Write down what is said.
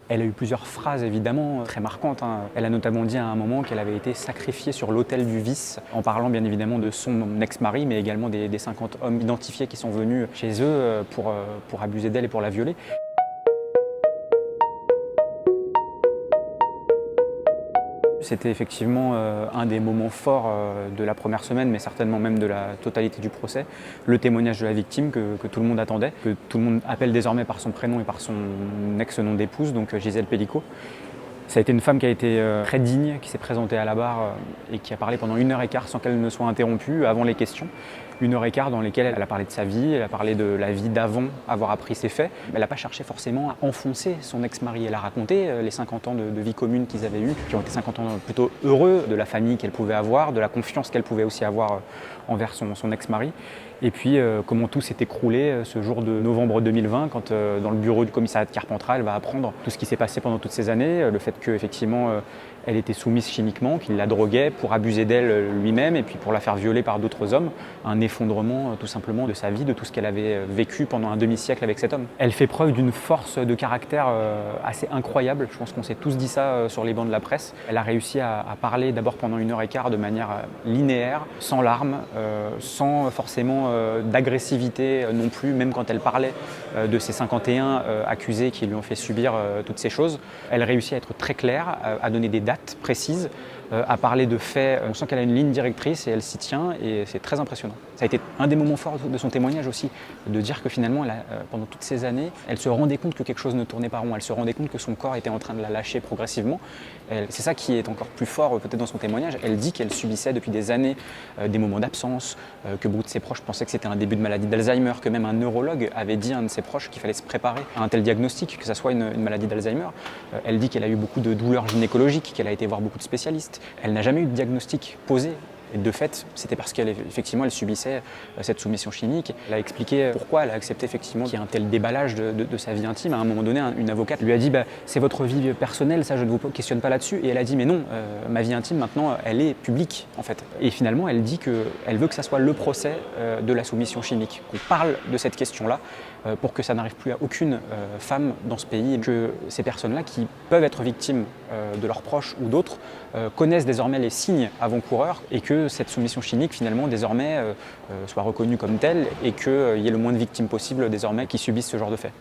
Elle a eu plusieurs phrases évidemment très marquantes, hein. Elle a notamment dit à un moment qu'elle avait été sacrifiée sur l'autel du vice, en parlant bien évidemment de son ex-mari, mais également des 50 hommes identifiés qui sont venus chez eux pour abuser d'elle et pour la violer. C'était effectivement un des moments forts de la première semaine, mais certainement même de la totalité du procès. Le témoignage de la victime que tout le monde attendait, que tout le monde appelle désormais par son prénom et par son ex-nom d'épouse, donc Gisèle Pelicot. Ça a été une femme qui a été très digne, qui s'est présentée à la barre et qui a parlé pendant 1 h 15 sans qu'elle ne soit interrompue avant les questions. 1 h 15 dans lesquelles elle a parlé de sa vie, elle a parlé de la vie d'avant avoir appris ces faits. Elle n'a pas cherché forcément à enfoncer son ex-mari. Elle a raconté les 50 ans de vie commune qu'ils avaient eus, qui ont été 50 ans plutôt heureux, de la famille qu'elle pouvait avoir, de la confiance qu'elle pouvait aussi avoir envers son ex-mari. Et puis comment tout s'est écroulé ce jour de novembre 2020 quand dans le bureau du commissariat de Carpentras, elle va apprendre tout ce qui s'est passé pendant toutes ces années, le fait qu'effectivement elle était soumise chimiquement, qu'il la droguait pour abuser d'elle lui-même et puis pour la faire violer par d'autres hommes. Un effondrement tout simplement de sa vie, de tout ce qu'elle avait vécu pendant un demi-siècle avec cet homme. Elle fait preuve d'une force de caractère assez incroyable, je pense qu'on s'est tous dit ça sur les bancs de la presse. Elle a réussi à parler d'abord pendant 1 h 15 de manière linéaire, sans larmes, sans forcément d'agressivité non plus, même quand elle parlait de ces 51 accusés qui lui ont fait subir toutes ces choses. Elle réussit à être très claire, à donner des dates précises, à parler de faits. On sent qu'elle a une ligne directrice et elle s'y tient et c'est très impressionnant. Ça a été un des moments forts de son témoignage aussi, de dire que finalement, pendant toutes ces années, elle se rendait compte que quelque chose ne tournait pas rond, elle se rendait compte que son corps était en train de la lâcher progressivement. C'est ça qui est encore plus fort peut-être dans son témoignage. Elle dit qu'elle subissait depuis des années des moments d'absence, que beaucoup de ses proches pensaient que c'était un début de maladie d'Alzheimer, que même un neurologue avait dit à un de ses proches qu'il fallait se préparer à un tel diagnostic, que ça soit une maladie d'Alzheimer. Elle dit qu'elle a eu beaucoup de douleurs gynécologiques, qu'elle a été voir beaucoup de spécialistes. Elle n'a jamais eu de diagnostic posé. Et de fait, c'était parce qu'elle subissait cette soumission chimique. Elle a expliqué pourquoi elle a accepté effectivement qu'il y ait un tel déballage de sa vie intime. À un moment donné, une avocate lui a dit c'est votre vie personnelle, ça je ne vous questionne pas là-dessus. Et elle a dit mais non, ma vie intime maintenant, elle est publique en fait. Et finalement, elle dit qu'elle veut que ça soit le procès de la soumission chimique, qu'on parle de cette question-là pour que ça n'arrive plus à aucune femme dans ce pays, et que ces personnes-là qui peuvent être victimes de leurs proches ou d'autres connaissent désormais les signes avant-coureurs et que cette soumission chimique finalement désormais soit reconnue comme telle et qu'il y ait le moins de victimes possible désormais qui subissent ce genre de faits.